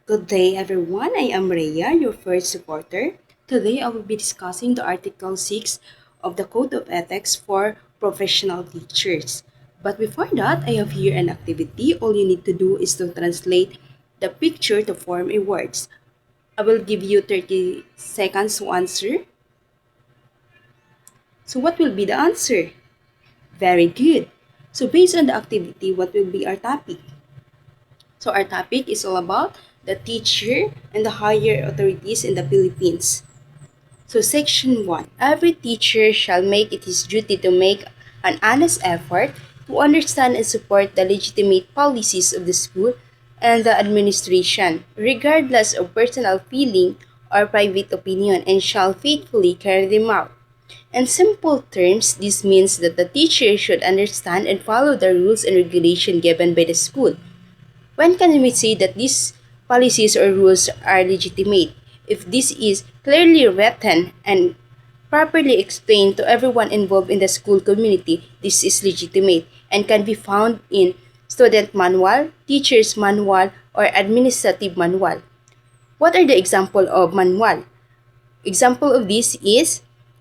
Good day, everyone. I am Rhea, your first supporter. Today, I will be discussing the Article 6 of the Code of Ethics for Professional Teachers. But before that, I have here an activity. All you need to do is to translate the picture to form a words. I will give you 30 seconds to answer. So, what will be the answer? Very good. So, based on the activity, what will be our topic? So our topic is all about the teacher and the higher authorities in the Philippines. So section 1. Every teacher shall make it his duty to make an honest effort to understand and support the legitimate policies of the school and the administration, regardless of personal feeling or private opinion, and shall faithfully carry them out. In simple terms, this means that the teacher should understand and follow the rules and regulations given by the school. When can we say that these policies or rules are legitimate? If this is clearly written and properly explained to everyone involved in the school community, this is legitimate and can be found in student manual, teacher's manual, or administrative manual. What are the example of manual? Example of this is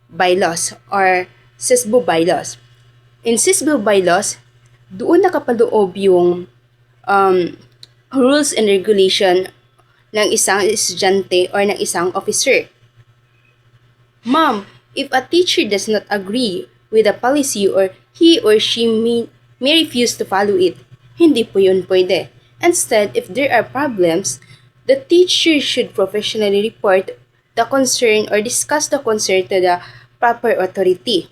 bylaws or SISBO bylaws. In SISBO bylaws, doon nakapaloob yung um, rules and regulation ng isang estudyante or ng isang officer. Ma'am, if a teacher does not agree with a policy or he or she may refuse to follow it, hindi po yun pwede. Instead, if there are problems, the teacher should professionally report the concern or discuss the concern to the proper authority.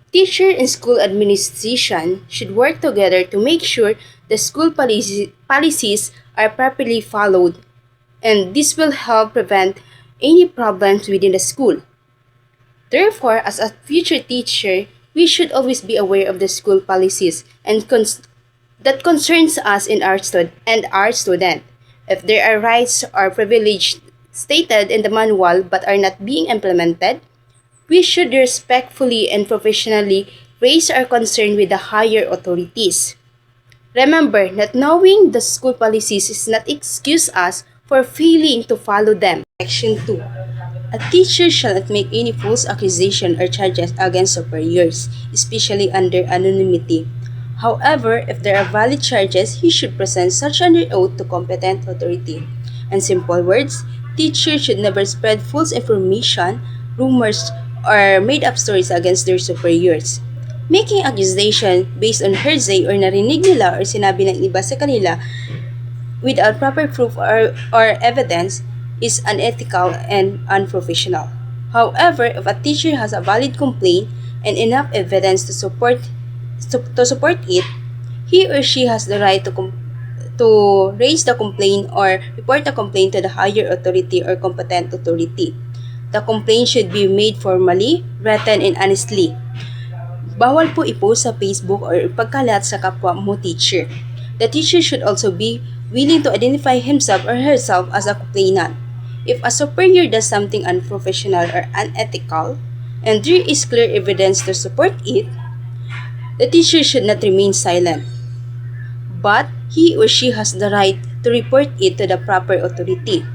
Teacher and school administration should work together to make sure the school policies are properly followed, and this will help prevent any problems within the school. Therefore, as a future teacher, we should always be aware of the school policies and that concerns us in and our student. If there are rights or privileges stated in the manual but are not being implemented, we should respectfully and professionally raise our concern with the higher authorities. Remember, not knowing the school policies is not excuse us for failing to follow them. Section 2. A teacher shall not make any false accusation or charges against superiors, especially under anonymity. However, if there are valid charges, he should present such under oath to competent authority. In simple words, teachers should never spread false information, rumors, or made-up stories against their superiors. Making accusation based on hearsay or narinig nila or sinabi ng iba sa kanila without proper proof or evidence is unethical and unprofessional. However, if a teacher has a valid complaint and enough evidence to support it, he or she has the right to raise the complaint or report the complaint to the higher authority or competent authority. The complaint should be made formally, written, and honestly. Bawal po i-post sa Facebook or ipagkalat sa kapwa mo teacher. The teacher should also be willing to identify himself or herself as a complainant. If a superior does something unprofessional or unethical, and there is clear evidence to support it, the teacher should not remain silent, but he or she has the right to report it to the proper authority.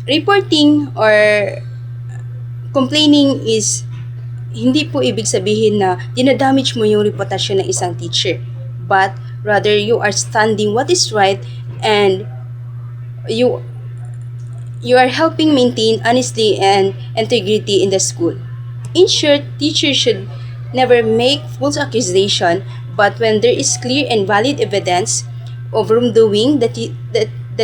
Reporting or complaining is hindi po ibig sabihin na dinadamage mo yung reputasyon ng isang teacher, but rather you are standing what is right and you are helping maintain honesty and integrity in the school. In short, teachers should never make false accusation, but when there is clear and valid evidence of wrongdoing, the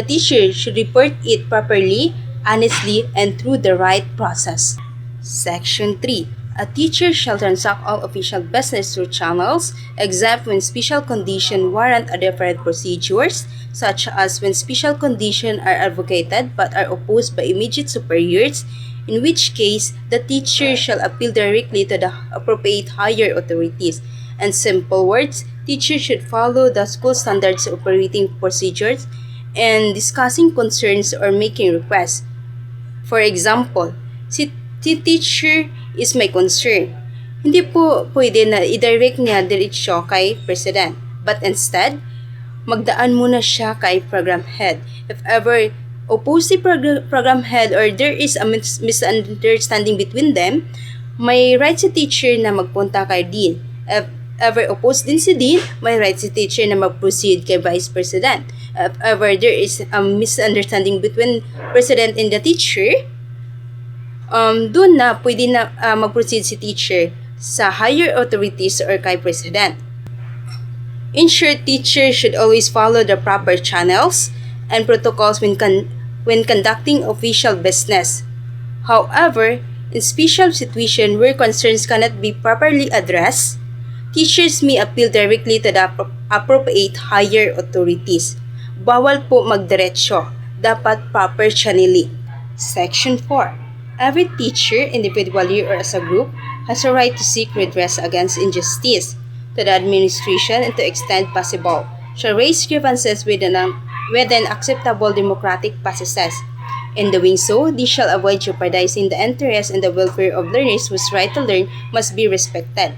teacher should report it properly, honestly, and through the right process. Section 3. A teacher shall transact all official business through channels, except when special conditions warrant a different procedures, such as when special conditions are advocated but are opposed by immediate superiors, in which case the teacher shall appeal directly to the appropriate higher authorities. In simple words, teachers should follow the school standards operating procedures and discussing concerns or making requests. For example, si teacher is my concern. Hindi po pwede na i-direct niya diretsyo kay President. But instead, magdaan muna siya kay program head. If ever opposed si program head or there is a misunderstanding between them, may right si teacher na magpunta kay dean. If ever opposed din si dean, may right si teacher na mag-proceed kay vice president. If ever there is a misunderstanding between president and the teacher, doon na pwede na mag-proceed si teacher sa higher authorities or kay president. In short, teachers should always follow the proper channels and protocols when conducting official business. However, in special situations where concerns cannot be properly addressed, teachers may appeal directly to the appropriate higher authorities. Bawal po magdiretso, dapat proper channeling. Section 4. Every teacher, individually or as a group, has a right to seek redress against injustice to the administration and to extent possible, shall raise grievances within an acceptable democratic processes. In doing so, they shall avoid jeopardizing the interest and the welfare of learners whose right to learn must be respected.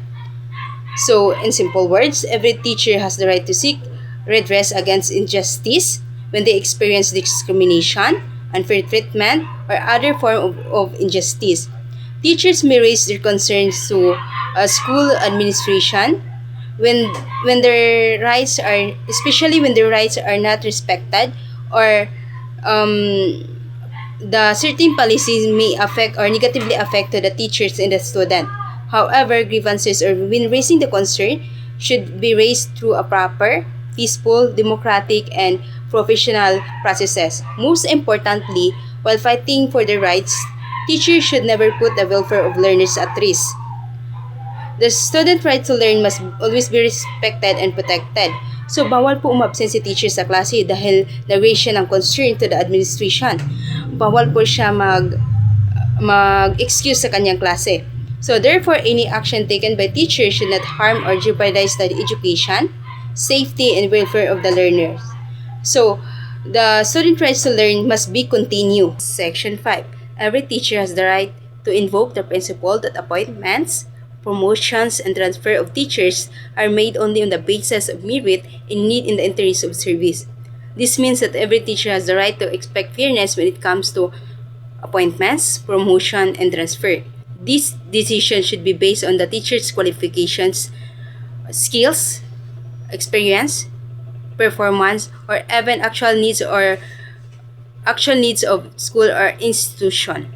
So, in simple words, every teacher has the right to seek redress against injustice when they experience discrimination, unfair treatment, or other form of injustice. Teachers may raise their concerns to school administration when their rights are, especially when their rights are not respected, or the certain policies may affect or negatively affect the teachers and the student. However, grievances or when raising the concern should be raised through a proper, peaceful, democratic, and professional processes. Most importantly, while fighting for their rights, teachers should never put the welfare of learners at risk. The student right to learn must always be respected and protected. So, bawal po umabsent si teacher sa klase dahil na-raise siya ng concern to the administration. Bawal po siya mag-excuse sa kanyang klase. So, therefore, any action taken by teachers should not harm or jeopardize the education, safety, and welfare of the learners. So, the student rights to learn must be continued. Section 5. Every teacher has the right to invoke the principle that appointments, promotions, and transfer of teachers are made only on the basis of merit and need in the interest of service. This means that every teacher has the right to expect fairness when it comes to appointments, promotion, and transfer. This decision should be based on the teacher's qualifications, skills, experience, performance, or even actual needs of school or institution.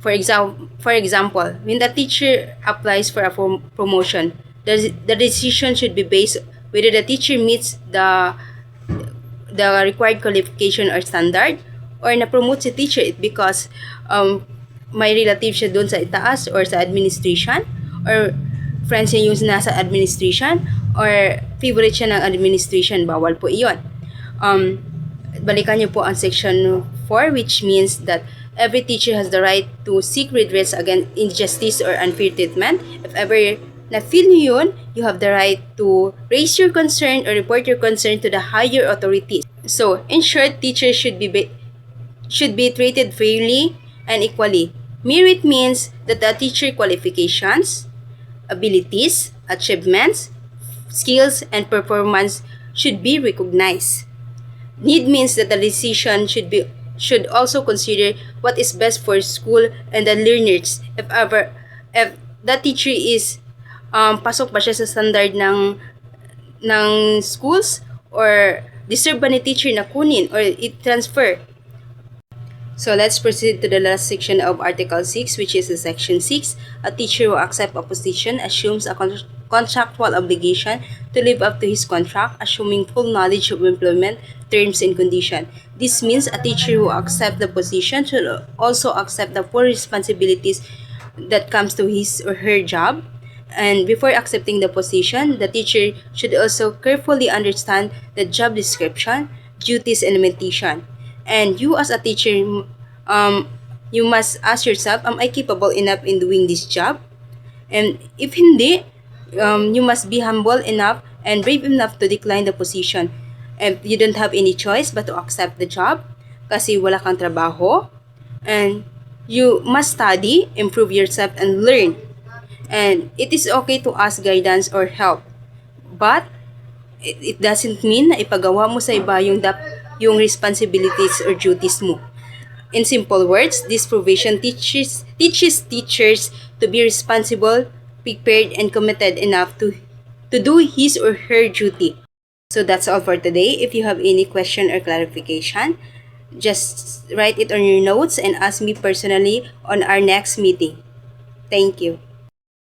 For example, when the teacher applies for a promotion, the decision should be based whether the teacher meets the required qualification or standard, or na-promote si teacher because may relative siya doon sa itaas or sa administration, or friends niya yung nasa administration, or favorite siya ng administration. Bawal po iyon. Balikan niyo po ang section 4, which means that every teacher has the right to seek redress against injustice or unfair treatment. If ever na-feel niyo yun, you have the right to raise your concern or report your concern to the higher authorities. So, in short, teachers should be treated fairly and equally. Merit means that the teacher qualifications, abilities, achievements, skills, and performance should be recognized. Need means that the decision should also consider what is best for school and the learners. If the teacher is pasok ba siya sa standard ng schools, or deserve ba ni teacher na kunin or i-transfer. So let's proceed to the last section of Article 6, which is the Section 6. A teacher who accepts a position assumes a contractual obligation to live up to his contract, assuming full knowledge of employment terms and conditions. This means a teacher who accepts the position should also accept the full responsibilities that comes to his or her job. And before accepting the position, the teacher should also carefully understand the job description, duties, and limitation. And you as a teacher, you must ask yourself, am I capable enough in doing this job? And if hindi, you must be humble enough and brave enough to decline the position. And you don't have any choice but to accept the job kasi wala kang trabaho. And you must study, improve yourself, and learn. And it is okay to ask guidance or help. But It doesn't mean na ipagawa mo sa iba yung responsibilities or duties mo. In simple words, this provision teaches teachers to be responsible, prepared, and committed enough to do his or her duty. So that's all for today. If you have any question or clarification, just write it on your notes and ask me personally on our next meeting. Thank you.